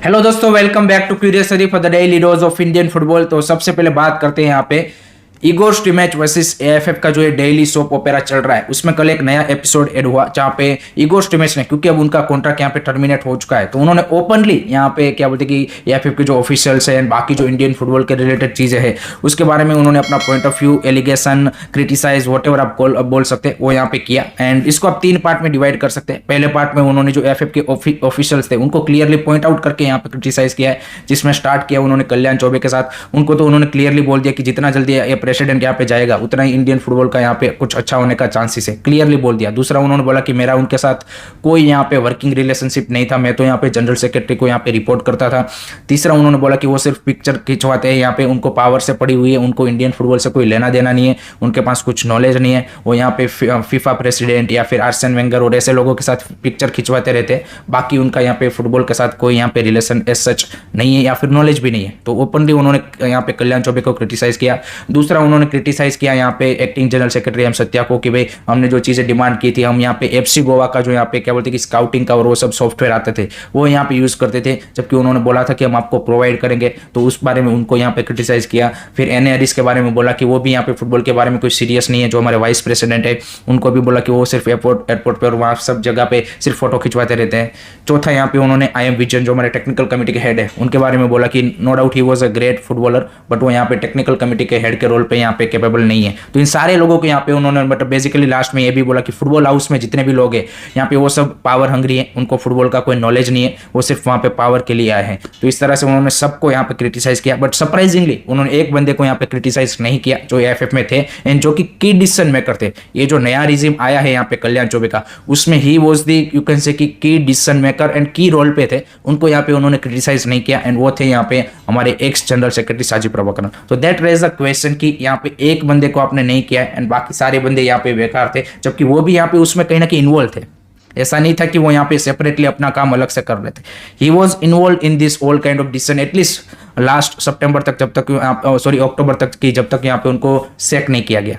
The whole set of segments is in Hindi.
हेलो दोस्तों, welcome back to curiosity for the daily dose of Indian football. तो सबसे पहले बात करते हैं यहाँ पे ईगोर स्टिमेच वर्सेस एएफएफ का जो ये डेली सोप ओपेरा चल रहा है, उसमें कल एक नया एपिसोड ऐड हुआ जहाँ पे ईगोर स्टिमेच ने, क्योंकि अब उनका कॉन्ट्रैक्ट यहाँ पे टर्मिनेट हो चुका है, तो उन्होंने ओपनली यहाँ पे क्या बोलते कि एएफएफ के जो ऑफिशियल्स हैं, बाकी जो इंडियन फुटबॉल के रिलेटेड चीजें हैं, उसके बारे में उन्होंने अपना point of view, allegation, criticise, what आप बोल सकते हैं, वो यहाँ पे किया। एंड इसको आप तीन पार्ट में डिवाइड कर सकते हैं। पहले पार्ट में उन्होंने जो एएफएफ के ऑफिशियल्स थे उनको क्लियरली पॉइंट आउट करके यहाँ पे क्रिटिसाइज किया है, जिसमें स्टार्ट किया उन्होंने कल्याण चौबे के साथ। उनको तो उन्होंने क्लियरली बोल दिया कि जितना जल्दी ये प्रेसिडेंट यहाँ पे जाएगा उतना ही इंडियन फुटबॉल का यहाँ पे कुछ अच्छा होने का चांसेस है, क्लियरली बोल दिया। दूसरा उन्होंने बोला कि मेरा उनके साथ कोई यहाँ पे वर्किंग रिलेशनशिप नहीं था, मैं तो यहाँ पे जनरल सेक्रेटरी को यहाँ पे रिपोर्ट करता था। तीसरा उन्होंने बोला कि वो सिर्फ पिक्चर खिंचवाते हैं, यहाँ पे उनको पावर से पड़ी हुई है, उनको इंडियन फुटबॉल से कोई लेना देना नहीं है, उनके पास कुछ नॉलेज नहीं है, वो यहाँ पे फीफा प्रेसिडेंट या फिर आर्सेन वेंगर और ऐसे लोगों के साथ पिक्चर खिंचवाते रहते हैं, बाकी उनका यहाँ पे फुटबॉल के साथ कोई यहाँ पे रिलेशन एज सच नहीं है या फिर नॉलेज भी नहीं है। तो ओपनली उन्होंने यहाँ पे कल्याण चौबे को क्रिटिसाइज किया। दूसरा उन्होंने क्रिटिसाइज किया यहाँ पे acting general secretary M Satya को कि भाई हमने जो चीजें डिमांड की थी, हम यहाँ पे एफसी गोवा का जो यहाँ पे क्या बोलते कि स्काउटिंग का और वो सब सॉफ्टवेयर आते थे वो यहाँ पे यूज करते थे, जबकि उन्होंने बोला था कि हम आपको प्रोवाइड करेंगे, तो उस बारे में उनको यहाँ पे क्रिटिसाइज किया। फिर एन एरिस के बारे में बोला कि वो भी यहाँ पे फुटबॉल के बारे में कोई सीरियस नहीं है, जो हमारे वाइस प्रेसिडेंट है उनको भी बोला कि वो सिर्फ एयरपोर्ट पे और वहाँ सब जगह पे सिर्फ फोटो खिंचवाते रहते हैं। चौथा यहाँ पे उन्होंने आई एम विजन, जो हमारे टेक्निकल कमेटी के हेड है, उनके बारे में बोला कि no doubt he was a great footballer, but वो यहाँ पे टेक्निकल कमेटी के हेड के रोल पे यहाँ पे कैपेबल नहीं है। तो इन सारे लोगों को यहाँ पे उन्होंने बट बेसिकली लास्ट में ये भी बोला कि फुटबॉल हाउस में जितने भी लोग हैं यहाँ पे वो सब पावर हंग्री हैं, उनको फुटबॉल का कोई नॉलेज नहीं है, वो सिर्फ वहाँ पे पावर के लिए आए हैं। तो इस तरह से उन्होंने सबको यहाँ पे क्रिटिसाइज किया, बट सरप्राइजिंगली उन्होंने एक बंदे को यहाँ पे क्रिटिसाइज नहीं किया जो एएफएफ में थे एंड जो कि की डिसीजन मेकर थे। ये जो नया रिजिम आया है यहाँ पे कल्याण चौबे का, उसमें he was the you can से की डिसीजन मेकर एंड की रोल पे थे, उनको यहाँ पे उन्होंने क्रिटिसाइज नहीं किया एंड वो थे यहाँ पे हमारे x general secretary Sajid Prabhakaran. तो दैट रेज द क्वेश्चन कि यहाँ पे एक बंदे को आपने नहीं किया एंड बाकी सारे बंदे यहाँ पे बेकार थे, जबकि वो भी यहाँ पे उसमें कहीं ना कहीं इन्वॉल्व थे। ऐसा नहीं था कि वो यहाँ पे सेपरेटली अपना काम अलग से कर रहे थे, ही was involve in this all kind of decision at least last सितंबर तक, जब तक सॉरी अक्टूबर तक की, जब तक यहाँ पे उनको सेक नहीं किया गया।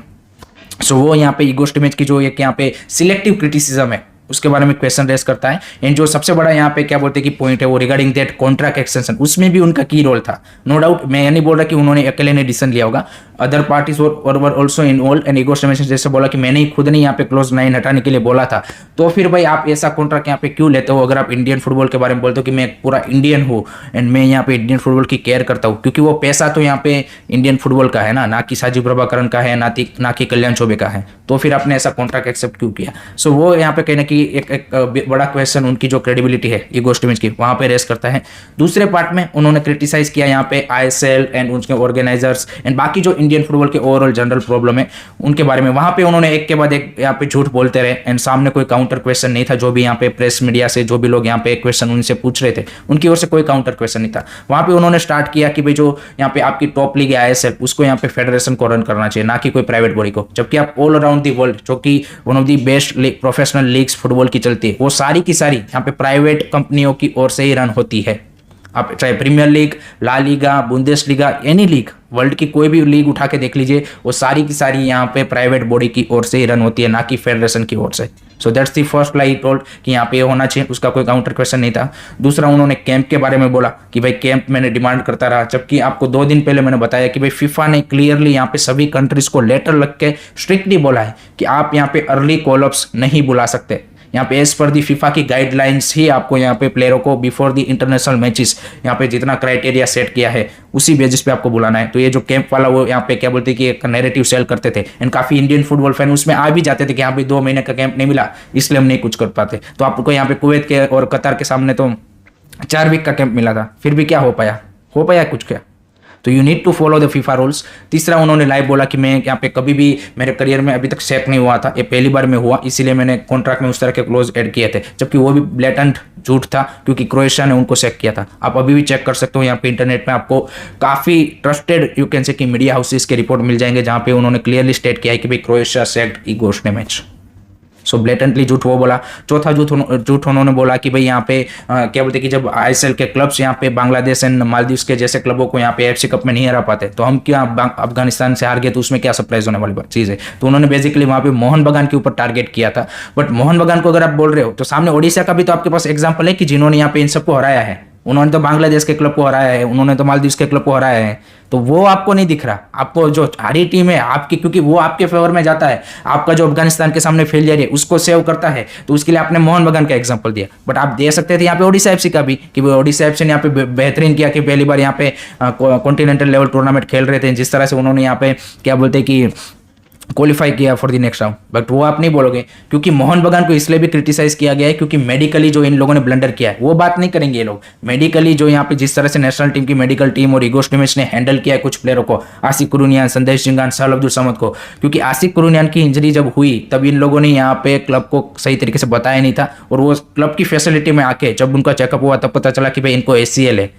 सो वो यहाँ पे ईगो स्टिमेच की जो एक यहाँ पे सिलेक्टिव क्रिटिसिज्म है उसके बारे में क्वेश्चन रेस करता है। एंड जो सबसे बड़ा यहाँ पे क्या बोलते हैं कि पॉइंट है वो रिगार्डिंग दैट कॉन्ट्रैक्ट एक्सटेंशन, उसमें भी उनका की रोल था। नो डाउट, मैं ये नहीं बोल रहा कि उन्होंने अकेले ने डिसीजन लिया होगा, other parties were also involve and Igor Stimac जैसे बोला कि मैंने ही खुद नहीं यहाँ पे क्लोज 9 हटाने के लिए बोला था। तो फिर भाई आप ऐसा कॉन्ट्रैक्ट यहाँ पे क्यों लेते हो अगर आप इंडियन फुटबॉल के बारे में बोलते हो कि मैं पूरा इंडियन हूँ एंड मैं यहाँ पे इंडियन फुटबॉल की केयर करता हूँ, क्योंकि वो पैसा तो यहाँ पे इंडियन फुटबॉल का है ना कि साजिद प्रभाकरन का है, ना कि कल्याण चौबे का है। तो फिर आपने ऐसा कॉन्ट्रैक्ट एक्सेप्ट क्यों किया? सो वो यहाँ पे कहीं ना कहीं एक बड़ा क्वेश्चन उनकी जो क्रेडिबिलिटी है ईगो स्टिमेच की वहां पे रेस करता है। दूसरे पार्ट में उन्होंने क्रिटिसाइज किया यहाँ पे आईएसएल एंड उनके ऑर्गेनाइजर्स एंड बाकी जो इंडियन फुटबॉल के ओवरऑल जनरल प्रॉब्लम है उनके बारे में। वहां पे उन्होंने एक के बाद एक यहाँ पे झूठ बोलते रहे एंड सामने कोई काउंटर क्वेश्चन नहीं था। जो भी यहाँ पे प्रेस मीडिया से जो भी लोग यहाँ पे क्वेश्चन उनसे पूछ रहे थे उनकी ओर से कोई काउंटर क्वेश्चन नहीं था। वहां पे उन्होंने स्टार्ट किया कि भाई जो यहाँ पे आपकी टॉप लीग है आईएसएल, उसको यहाँ पे फेडरेशन को रन करना चाहिए, ना कि कोई प्राइवेट बॉडी को, जबकि आप ऑल अराउंड दी वर्ल्ड जो कि one of the best professional leagues football की चलती है, वो सारी की सारी यहाँ पे प्राइवेट कंपनियों की ओर से ही रन होती है। आप चाहे Premier League, La Liga, Bundesliga, any league, world की कोई भी लीग उठा के देख लीजिए, वो सारी की सारी यहाँ पे प्राइवेट बॉडी की ओर से ही रन होती है, ना कि फेडरेशन की ओर से। So that's the first lie told कि यहाँ पे होना चाहिए, उसका कोई काउंटर क्वेश्चन नहीं था। दूसरा उन्होंने कैंप के बारे में बोला कि भाई कैंप मैंने डिमांड करता रहा, जबकि आपको 2 दिन पहले मैंने बताया कि भाई फीफा ने क्लियरली यहाँ पे सभी कंट्रीज को लेटर लग के स्ट्रिक्टली बोला है कि आप यहाँ पे अर्ली कॉलअप्स नहीं बुला सकते। यहाँ पे एज पर दी फीफा की गाइडलाइंस ही आपको यहाँ पे प्लेयरों को बिफोर दी इंटरनेशनल मैचेस यहाँ पे जितना क्राइटेरिया सेट किया है उसी बेसिस पे आपको बुलाना है। तो ये जो कैंप वाला वो यहाँ पे क्या बोलते हैं कि एक नैरेटिव सेल करते थे एंड काफी इंडियन फुटबॉल फैन उसमें आ भी जाते थे कि यहाँ पे 2 महीने का कैंप नहीं मिला इसलिए हम नहीं कुछ कर पाते। तो आपको यहाँ पे कुवैत के और कतर के सामने तो 4 वीक का कैंप मिला था, फिर भी क्या हो पाया कुछ क्या? तो you need to follow the FIFA rules. तीसरा उन्होंने लाइव बोला कि मैं यहाँ पे कभी भी मेरे करियर में अभी तक सेक नहीं हुआ था, ये पहली बार में हुआ, इसीलिए मैंने कॉन्ट्रैक्ट में उस तरह के क्लोज ऐड किए थे, जबकि वो भी ब्लेटेंट झूठ था क्योंकि क्रोएशिया ने उनको सेक किया था। आप अभी भी चेक कर सकते हो यहाँ पे इंटरनेट में, आपको काफी ट्रस्टेड यू कैन से कि मीडिया हाउसेस के रिपोर्ट मिल जाएंगे जहाँ पे उन्होंने क्लियरली स्टेट किया है कि भाई क्रोएशिया सेक्ड ईगो स्टिमेच। सो ब्लेटेंटली झूठ वो बोला। चौथा झूठ उन्होंने बोला कि भाई यहाँ पे क्या बोलते कि जब आईएसएल के क्लब्स यहाँ पे बांग्लादेश एंड मालदीव्स के जैसे क्लबों को यहाँ पे एफसी कप में नहीं हरा पाते तो हम क्या अफगानिस्तान से हार गए तो उसमें क्या सरप्राइज होने वाली चीज है। तो उन्होंने बेसिकली वहाँ पे मोहन बगान के ऊपर टारगेट किया था। बट मोहन बगान को अगर आप बोल रहे हो तो सामने ओडिशा का भी तो आपके पास एग्जाम्पल है कि जिन्होंने यहाँ पे इन सबको हराया है। उन्होंने तो बांग्लादेश के क्लब को हराया है, उन्होंने तो मालदीव्स के क्लब को हराया है, तो वो आपको नहीं दिख रहा। आपको जो हारी टीम है आपकी, क्योंकि वो आपके फेवर में जाता है, आपका जो अफगानिस्तान के सामने फेलियर है उसको सेव करता है, तो उसके लिए आपने मोहन बगान का एग्जांपल दिया। बट आप दे सकते थे यहाँ पे ओडिशा एफसी का भी, कि वो ओडिशा एफसी ने यहाँ पे बेहतरीन किया कि पहली बार यहाँ पे कॉन्टिनेंटल लेवल टूर्नामेंट खेल रहे थे, जिस तरह से उन्होंने यहाँ पे क्या बोलते हैं कि क्वालिफाई किया for the next round. But वो आप नहीं बोलोगे, क्योंकि मोहन बगान को इसलिए भी क्रिटिसाइज किया गया है क्योंकि मेडिकली जो इन लोगों ने ब्लंडर किया है वो बात नहीं करेंगे ये लोग। मेडिकली जो यहाँ पे जिस तरह से नेशनल टीम की मेडिकल टीम और इगोर स्टिमेच ने हैंडल किया है कुछ प्लेयरों को, आसिफ कुरुनियान, संदेश जिंगान, सहल अब्दुल समद को, क्योंकि आसिफ कुरुनियान की इंजरी जब हुई तब इन लोगों ने यहाँ पे क्लब को सही तरीके से बताया नहीं था, और वो क्लब की फैसिलिटी में आके जब उनका चेकअप हुआ तब पता चला कि भाई इनको ACL है।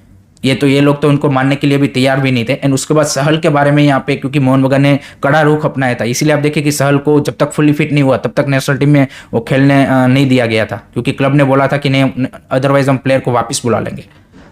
ये लोग तो उनको मानने के लिए भी तैयार भी नहीं थे। एंड उसके बाद सहल के बारे में यहाँ पे, क्योंकि मोहन बगान ने कड़ा रुख अपनाया था, इसीलिए आप देखिए कि सहल को जब तक फुल्ली फिट नहीं हुआ तब तक नेशनल टीम में वो खेलने नहीं दिया गया था, क्योंकि क्लब ने बोला था कि नहीं, अदरवाइज हम प्लेयर को वापस बुला लेंगे।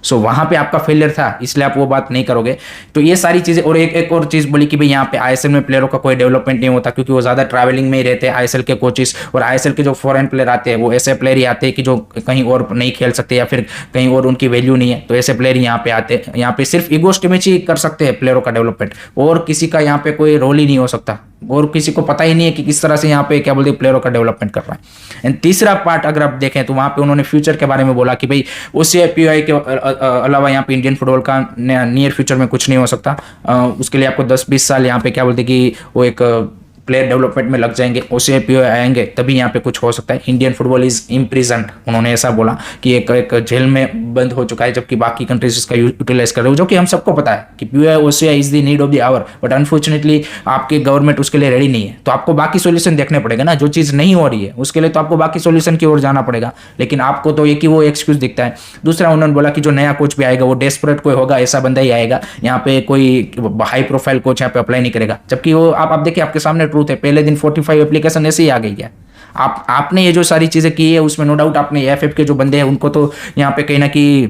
सो वहां पे आपका फेलियर था, इसलिए आप वो बात नहीं करोगे। तो ये सारी चीजें, और एक और चीज बोली कि भाई यहाँ पे ISL में प्लेयरों का कोई डेवलपमेंट नहीं होता, क्योंकि वो ज्यादा ट्रैवलिंग में ही रहते हैं ISL के कोचेस, और ISL के जो फॉरेन प्लेयर आते हैं वो ऐसे प्लेयर ही आते हैं कि जो कहीं और नहीं खेल सकते या फिर कहीं और उनकी वैल्यू नहीं है, तो ऐसे प्लेयर यहाँ पे आते हैं। यहाँ पे सिर्फ इगोर स्टिमेच ही कर सकते हैं प्लेयरों का डेवलपमेंट, और किसी का यहाँ पे कोई रोल ही नहीं हो सकता, और किसी को पता ही नहीं है कि किस तरह से यहाँ पे क्या बोलते हैं प्लेयरों का डेवलपमेंट कर रहा है। एंड तीसरा पार्ट अगर आप देखें तो वहाँ पे उन्होंने फ्यूचर के बारे में बोला कि भाई उससे POI के अलावा यहाँ पे इंडियन फुटबॉल का नियर फ्यूचर में कुछ नहीं हो सकता। उसके लिए आपको 10-20 साल यहाँ पे क्या बोलते हैं कि वो एक प्लेयर डेवलपमेंट में लग जाएंगे, OCI POI आएंगे तभी यहाँ पे कुछ हो सकता है। इंडियन फुटबॉल इज इम्प्रिजन्ड, उन्होंने ऐसा बोला कि एक जेल में बंद हो चुका है, जबकि बाकी कंट्रीज इसका यूटिलाइज कर रहे हो, जो कि हम सबको पता है कि POI OCI is the need of the hour. But unfortunately आपकी गवर्नमेंट उसके लिए रेडी नहीं है, तो आपको बाकी सोल्यूशन देखने पड़ेगा ना। जो चीज़ नहीं हो रही है उसके लिए तो आपको बाकी सोल्यूशन की ओर जाना पड़ेगा, लेकिन आपको तो एक ही वो एक्सक्यूज दिखता है। दूसरा उन्होंने बोला कि जो नया कोच भी आएगा वो डेस्परेट कोई होगा, ऐसा बंदा ही आएगा, यहाँ पे कोई हाई प्रोफाइल कोच यहाँ पे अप्लाई नहीं करेगा। जबकि वो आप देखिए आपके सामने ट्रूथ है, पहले दिन 45 एप्लीकेशन ऐसे ही आ गई है। आपने ये जो सारी चीजें की है उसमें नो डाउट आपने AFF के जो बंदे हैं उनको तो यहाँ पे कहीं ना कहीं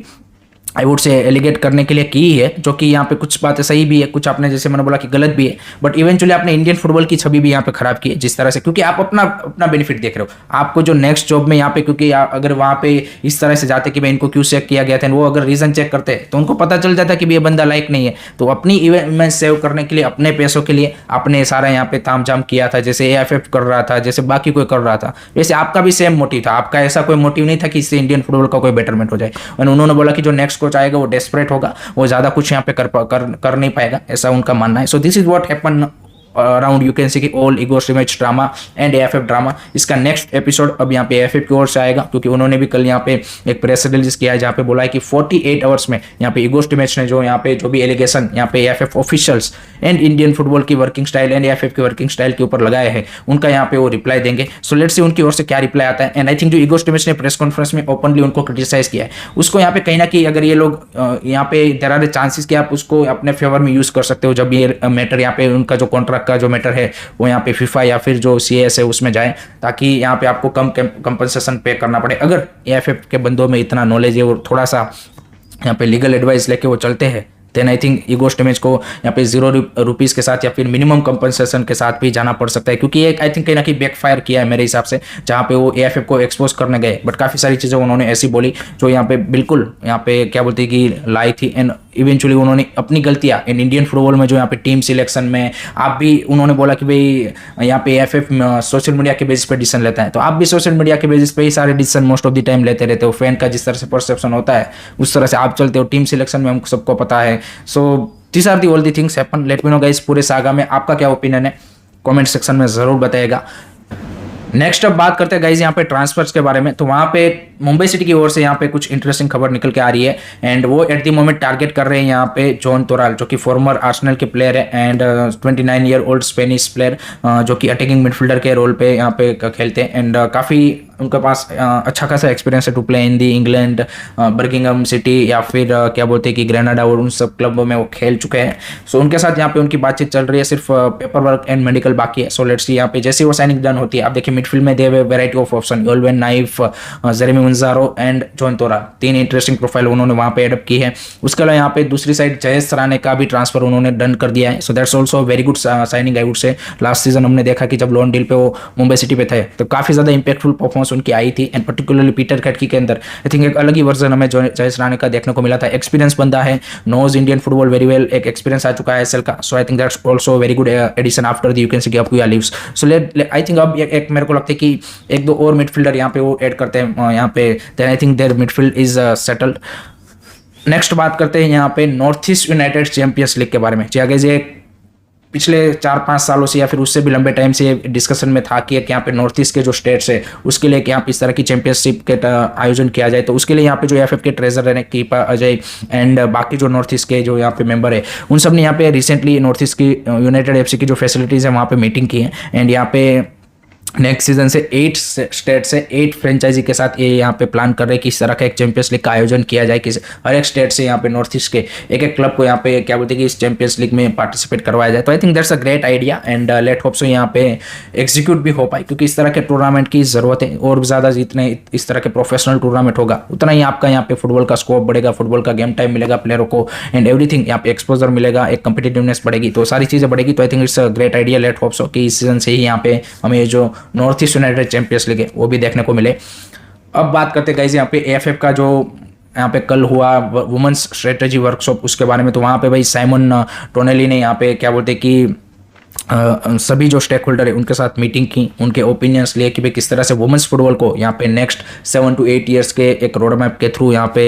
आई वुड से एलिगेट करने के लिए की है, जो कि यहाँ पे कुछ बातें सही भी है, कुछ आपने जैसे मैंने बोला कि गलत भी है, बट इवेंचुअली आपने इंडियन फुटबॉल की छवि भी यहाँ पे खराब की है जिस तरह से, क्योंकि आप अपना बेनिफिट देख रहे हो। आपको जो नेक्स्ट जॉब में यहाँ पे, क्योंकि अगर वहाँ पे इस तरह से जाते कि भाई इनको क्यों चेक किया गया था, वो अगर रीजन चेक करते तो उनको पता चल जाता कि ये बंदा लायक नहीं है। तो अपनी इमेज सेव करने के लिए, अपने पैसों के लिए आपने सारा यहाँ पे तामझाम किया था, जैसे AFF कर रहा था, जैसे बाकी कोई कर रहा था, वैसे आपका भी सेम मोटिव था। आपका ऐसा कोई मोटिव नहीं था कि इससे इंडियन फुटबॉल का कोई बेटरमेंट हो जाए। और उन्होंने बोला कि जो नेक्स्ट कोच आएगा वो डेस्परेट होगा, वो ज्यादा कुछ यहाँ पे कर नहीं पाएगा, ऐसा उनका मानना है। So this is what happen around, you can see कि all Igor Stimac drama and AFF drama. इसका नेक्स्ट एपिसोड अब यहाँ पे AFF की ओर से आएगा, क्योंकि उन्होंने भी कल यहाँ पे एक प्रेस रिलीज किया है जहाँ पे बोला है कि 48 आवर्स में यहाँ पे इगोर स्टिमेच ने जो यहाँ पे जो भी एलिगेशन यहाँ पे AFF officials and Indian football की वर्किंग स्टाइल एंड AFF की वर्किंग स्टाइल के ऊपर लगाए हैं, उनका यहाँ पे वो रिप्लाई देंगे। सो लेट्स सी उनकी ओर से क्या रिप्लाई आता है। एंड आई थिंक जो इगोर स्टिमेच ने प्रेस कॉन्फ्रेंस में ओपनली उनको क्रिटिसाइज किया है, उसको यहाँ पे कहीं ना कहीं अगर ये लोग यहाँ पे देयर आर चांसेस कि आप उसको अपने फेवर में यूज कर सकते हो, जब ये मैटर यहाँ पे उनका जो कॉन्ट्रैक्ट का जो मैटर है वो यहाँ पे FIFA या फिर जो CAS है उसमें जाए, ताकि यहाँ पे आपको कम कंपनसेशन पे करना पड़े। अगर AFF के बंदों में इतना नॉलेज है और थोड़ा सा यहाँ पे लीगल एडवाइस लेके वो चलते हैं, देन आई थिंक इगोर स्टिमेच को यहाँ पे 0 रुपीज़ के साथ या फिर मिनिमम कंपनसेशन के साथ भी जाना पड़ सकता है, क्योंकि एक आई थिंक कहीं ना कहीं बैकफायर किया है मेरे हिसाब से, जहाँ पे वो AFF को एक्सपोज करने गए। बट काफ़ी सारी चीज़ें उन्होंने ऐसी बोली जो यहाँ पे बिल्कुल यहाँ पे क्या बोलते हैं कि लाई थी। एंड इवेंचुअली उन्होंने अपनी गलतियां इन इंडियन फुटबॉल में जो यहाँ पे टीम सिलेक्शन में आप भी, उन्होंने बोला कि भाई यहाँ पे AFF सोशल मीडिया के बेसिस पे डिसीजन लेता है, तो आप भी सोशल मीडिया के बेसिस पे ही सारे decision most of the time लेते रहते हो। फैन का जिस तरह से परसेप्शन होता है उस तरह से आप चलते हो, टीम सिलेक्शन में हमको सबको पता है। So this are the all the things happen. Let me know guys पूरे सागा में आपका क्या ओपिनियन है, कमेंट सेक्शन में जरूर बताइएगा। नेक्स्ट अब बात करते हैं गाइज यहाँ पे ट्रांसफर्स के बारे में। तो वहाँ पे मुंबई सिटी की ओर से यहाँ पे कुछ इंटरेस्टिंग खबर निकल के आ रही है, एंड वो एट द मोमेंट टारगेट कर रहे हैं यहाँ पे जॉन तोराल, जो कि फॉर्मर आर्सेनल के प्लेयर है and 29 year old Spanish player, जो कि अटैकिंग मिडफील्डर के रोल पे यहाँ पे खेलते हैं। एंड काफ़ी उनके पास अच्छा खासा एक्सपीरियंस है to play in the England, Birmingham City या फिर क्या बोलते हैं कि ग्रेनाडा और उन सब क्लबों में वो खेल चुके हैं। सो उनके साथ यहाँ पे उनकी बातचीत चल रही है, सिर्फ पेपर वर्क एंड मेडिकल बाकी है। सो लेट्स सी यहाँ पे जैसे वो साइनिंग डन होती है, आप देखिए मिडफील्ड में the variety of option, Yoell van Nieff, Jeremy Manzorro and Jon Toral, 3 interesting profile उन्होंने वहाँ पे एडअप की है। उसके अलावा यहाँ पे दूसरी साइड जयेश सराने का भी ट्रांसफर उन्होंने डन कर दिया है। So that's also very good signing I would say. Last season हमने देखा कि जब लोन डील पे वो मुंबई सिटी पे थे तो काफ़ी ज़्यादा इंपैक्टफुल परफॉर्मेंस उनकी आई थी, एंड पर्टिकुलरली पीटर खटकी के अंदर आई थिंक एक अलग ही वर्जन हमें जयेश राणे का देखने को मिला था। एक्सपीरियंस बंदा है, knows Indian football very well, एक एक्सपीरियंस आ चुका है एसएल का। So I think that's also very good addition after the you can say कि Apuia leaves. So I think अब एक मेरे को लगता है कि एक दो और मिडफील्डर यहाँ पे वो ऐड करते हैं यहाँ पे, then I think their midfield is settled. Next बात करते हैं यहाँ पे North East United Champions League के बारे में। जी पिछले 4-5 सालों से या फिर उससे भी लंबे टाइम से डिस्कशन में था कि यहाँ पे नॉर्थ ईस्ट के जो स्टेट्स है उसके लिए यहाँ पे इस तरह की चैंपियनशिप के आयोजन किया जाए। तो उसके लिए यहाँ पे जो एफएफ के ट्रेजरर है कीपा अजय एंड बाकी जो नॉर्थ ईस्ट के जो यहाँ पे मेंबर है उन सब ने यहाँ पे रिसेंटली नॉर्थ ईस्ट की यूनाइटेड एफसी की जो फैसिलिटीज़ है वहाँ पे मीटिंग की है, एंड यहाँ पे नेक्स्ट सीजन से 8 स्टेट से 8 फ्रेंचाइजी के साथ ये यहाँ पे प्लान कर रहे हैं कि इस तरह का एक चैंपियंस लीग का आयोजन किया जाए कि हर एक स्टेट से यहाँ पे नॉर्थ ईस्ट के एक क्लब को यहाँ पे क्या बोलते हैं कि इस चैंपियंस लीग में पार्टिसिपेट करवाया जाए। तो I think that's a great idea, and let hope सो यहाँ पे एग्जीक्यूट भी हो पाए, क्योंकि इस तरह के टूर्नामेंट की ज़रूरत है। और ज़्यादा जितने इस तरह के प्रोफेशनल टूर्नामेंट होगा उतना ही आपका यहाँ पे फुटबॉल का स्कोप बढ़ेगा, फुटबॉल का गेम टाइम मिलेगा प्लेयरों को, एंड एवरीथिंग यहाँ पे एक्सपोजर मिलेगा, एक कंपिटेटिवनेस बढ़ेगी, तो सारी चीज़ें बढ़ेगी। तो I think it's a great idea, let hope so कि इस सीजन से ही यहाँ पे हमें जो North East United Champions League है वो भी देखने को मिले। अब बात करते गाइस यहाँ पे एएफएफ का जो यहाँ पे कल हुआ वुमेन्स स्ट्रेटेजी वर्कशॉप उसके बारे में। तो वहाँ पे भाई साइमन टोनेली ने यहाँ पे क्या बोलते कि सभी जो स्टेक होल्डर है उनके साथ मीटिंग की, उनके ओपिनियंस लिए कि भाई किस तरह से वुमेन्स फुटबॉल को यहाँ पे नेक्स्ट 7 to 8 ईयर्स के एक रोड मैप के थ्रू यहाँ पे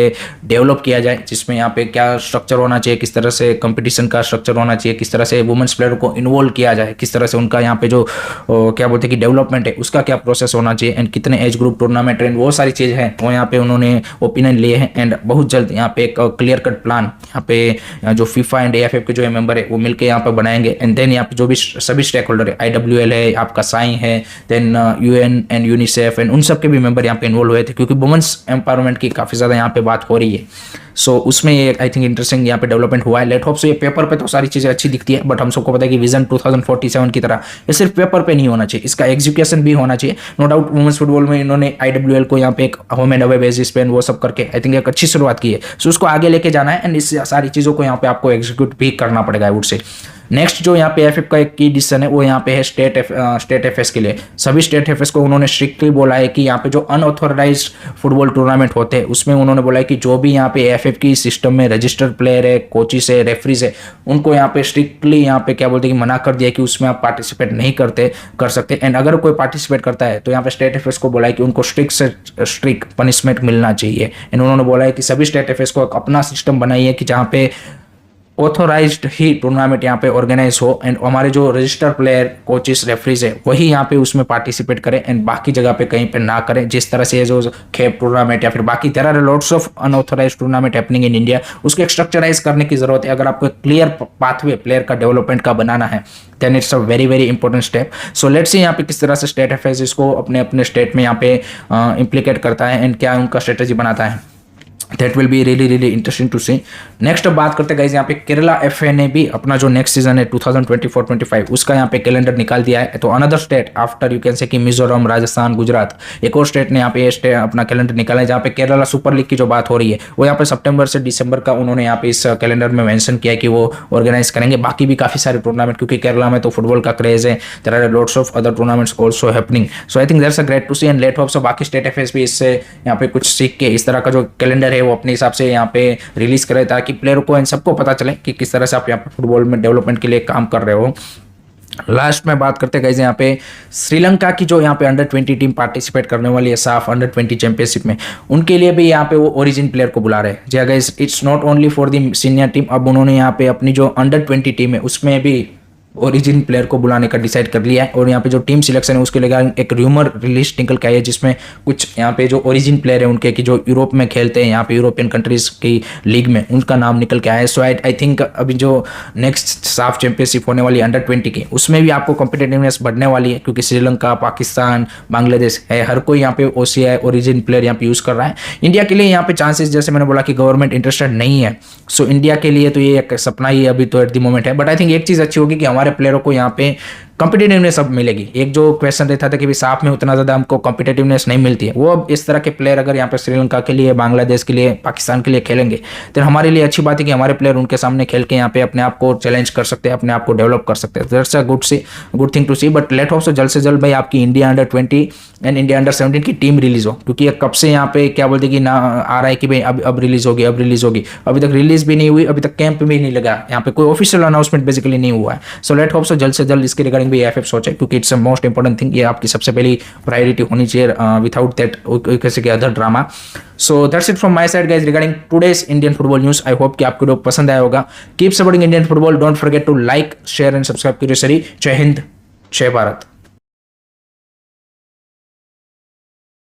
डेवलप किया जाए, जिसमें यहाँ पे क्या स्ट्रक्चर होना चाहिए, किस तरह से कंपटीशन का स्ट्रक्चर होना चाहिए, किस तरह से वुमेन्स प्लेयर को इन्वॉल्व किया जाए, किस तरह से उनका यहाँ पे जो क्या बोलते हैं कि डेवलपमेंट है उसका क्या प्रोसेस होना चाहिए, एंड कितने एज ग्रुप टूर्नामेंट एंड वो सारी चीज़ें हैं वो यहाँ पे उन्होंने ओपिनियन लिए हैं। एंड बहुत जल्द यहाँ पे एक क्लियर कट प्लान यहाँ पे जो फीफा एंड एएफएफ के जो मेंबर है वो मिलकर यहाँ पे बनाएंगे, एंड देन यहाँ पे जो भी सभी स्टेक होल्डर है, IWL है, आपका साई है, then UN and UNICEF and उन सब के भी मेंबर यहाँ पे इन्वॉल्व हुए थे, क्योंकि वुमेन्स एम्पावरमेंट की काफ़ी ज़्यादा यहाँ पे बात हो रही है। सो उसमें ये आई थिंक इंटरेस्टिंग यहाँ पे डेवलपमेंट हुआ है। लेट होप सो ये पेपर पे तो सारी चीज़ें अच्छी दिखती है, बट हम सबको पता है कि विजन 2047 की तरह ये सिर्फ पेपर पे नहीं होना चाहिए, इसका एग्जीक्यूशन भी होना चाहिए। नो डाउट वुमेन्स फुटबॉल में इन्होंने IWL को यहाँ पे एक होम एंड अवे बेसिस पे वो सब करके आई थिंक एक अच्छी शुरुआत की है। सो उसको आगे लेके जाना है, एंड इस सारी चीज़ों को यहाँ पे आपको एग्जीक्यूट भी करना पड़ेगा आई वुड से। नेक्स्ट जो यहाँ पे एफएफ का एक की डिसीजन है वो यहाँ पे है स्टेट एफएस के लिए। सभी स्टेट एफएस को उन्होंने स्ट्रिक्टली बोला है कि यहाँ पे जो अनऑथोराइज्ड फुटबॉल टूर्नामेंट होते हैं उसमें उन्होंने बोला है कि जो भी यहाँ पे एफएफ की सिस्टम में रजिस्टर्ड प्लेयर है, कोचिस है, रेफरीज है, उनको यहाँ पे स्ट्रिक्टली यहाँ पे क्या बोलते हैं कि मना कर दिया कि उसमें आप पार्टिसिपेट नहीं कर सकते। एंड अगर कोई पार्टिसिपेट करता है तो यहाँ पे स्टेट एफएस को बोला है कि उनको स्ट्रिक्ट से स्ट्रिक्ट पनिशमेंट मिलना चाहिए। एंड उन्होंने बोला है कि सभी स्टेट एफएस को अपना सिस्टम बनाइए कि जहाँ पे ऑथोराइज्ड ही टूर्नामेंट यहाँ पे ऑर्गेनाइज हो, एंड हमारे जो रजिस्टर प्लेयर, कोचेस, रेफरीज है वही यहाँ पे उसमें पार्टिसिपेट करें, एंड बाकी जगह पे कहीं पे ना करें। जिस तरह से जो खेप टूर्नामेंट या फिर बाकी there are lots of unauthorised tournament happening in India, उसको एक स्ट्रक्चराइज करने की जरूरत है। अगर आपको क्लियर पाथवे प्लेयर का डेवलपमेंट का बनाना है then it's a very very important step. So let's see यहाँ पे किस तरह से स्टेट अफेयर्स इसको अपने अपने स्टेट में यहाँ पे इम्प्लीकेट करता है एंड क्या उनका स्ट्रेटेजी बनाता है। That will be really really interesting to see. Next अब बात करते हैं गाइस यहाँ पे केरला एफए ने भी अपना जो नेक्स्ट सीजन है 2024-25 उसका यहाँ पे कैलेंडर निकाल दिया है। तो another state after you can say कि मिजोरम, राजस्थान, गुजरात, एक और स्टेट ने यहाँ पे अपना कैलेंडर निकाला है, जहाँ पे केरला सुपर लीग की जो बात हो रही है वो यहाँ पे सितंबर से दिसंबर का उन्होंने यहाँ पे इस कैलेंडर में मेंशन किया है कि वो ऑर्गेनाइज करेंगे। बाकी भी काफी सारे टूर्नामेंट, क्योंकि केरला में तो फुटबॉल का क्रेज है, there are lots of other tournaments also happening. So I think that's a great to see, and let hope so बाकी स्टेट एफएस भी इससे यहाँ पे कुछ सीख के इस तरह का जो कैलेंडर है वो अपने हिसाब से यहाँ पे रिलीज करे, ताकि प्लेयर को इन सबको पता चले कि किस तरह से आप यहाँ पे फुटबॉल में डेवलपमेंट के लिए काम कर रहे हो। लास्ट में बात करते हैं यहाँ पे श्रीलंका की जो यहाँ पे अंडर 20 टीम पार्टिसिपेट करने वाली है साफ अंडर 20 चैंपियनशिप में, उनके लिए भी यहाँ पे वो ओरिजिन प्लेयर को बुला रहे हैं। जी guys, it's not only for the senior team, अब उन्होंने यहाँ पे अपनी जो अंडर 20 टीम है उसमें भी ओरिजिन प्लेयर को बुलाने का डिसाइड कर लिया है। और यहाँ पे जो टीम सिलेक्शन है उसके लिए एक र्यूमर लिस्ट निकल के आई है, जिसमें कुछ यहाँ पे जो ओरिजिन प्लेयर है उनके कि जो यूरोप में खेलते हैं यहाँ पे यूरोपियन कंट्रीज की लीग में, उनका नाम निकल के आया है। सो आई थिंक अभी जो नेक्स्ट साफ चैंपियनशिप होने वाली अंडर 20 की उसमें भी आपको कॉम्पिटेटिवनेस बढ़ने वाली है, क्योंकि श्रीलंका, पाकिस्तान, बांग्लादेश है, हर कोई यहाँ पे OCI ओरिजिन प्लेयर यहाँ पे यूज कर रहा है। इंडिया के लिए यहाँ पे चांसेस, जैसे मैंने बोला कि गवर्नमेंट इंटरेस्टेड नहीं है, सो इंडिया के लिए तो ये एक सपना ही अभी तो एट द मोमेंट है। बट आई थिंक एक चीज अच्छी होगी कि हमारे प्लेयरों को यहाँ पे कॉम्पिटेटिवनेस अब मिलेगी। एक जो क्वेश्चन रहता था कि भाई साफ में उतना ज़्यादा हमको कॉम्पिटेटिवनेस नहीं मिलती है, वो अब इस तरह के प्लेयर अगर यहाँ पे श्रीलंका के लिए, बांग्लादेश के लिए, पाकिस्तान के लिए खेलेंगे तो हमारे लिए अच्छी बात है कि हमारे प्लेयर उनके सामने खेल के यहाँ पे अपने आप को चैलेंज कर सकते हैं, अपने आप को डेवलप कर सकते हैं। That's a good thing to see. But let hope so जल्द से जल्द भाई आपकी India under twenty and India की टीम रिलीज हो, क्योंकि कब से यहाँ पे क्या बोलते कि ना आ रहा है कि भाई अब रिलीज होगी, अब रिलीज होगी, अभी तक रिलीज भी नहीं हुई, अभी तक कैंप भी नहीं लगा, यहाँ पे कोई ऑफिशियल अनाउंसमेंट बेसिकली नहीं हुआ है। सो लेट होप सो जल्द से जल्द इसके रिगार्डिंग भी एएफएफ सोचे, क्योंकि it's a most important thing, ये आपकी सबसे पहली प्रायोरिटी होनी चाहिए विदाउट दैट किसी के other drama. So that's it from my side guys regarding today's Indian football news. I hope कि आपको लोग पसंद आया होगा। Keep supporting Indian football, don't forget to like, share and subscribe करिए सरी। जय हिंद, जय भारत।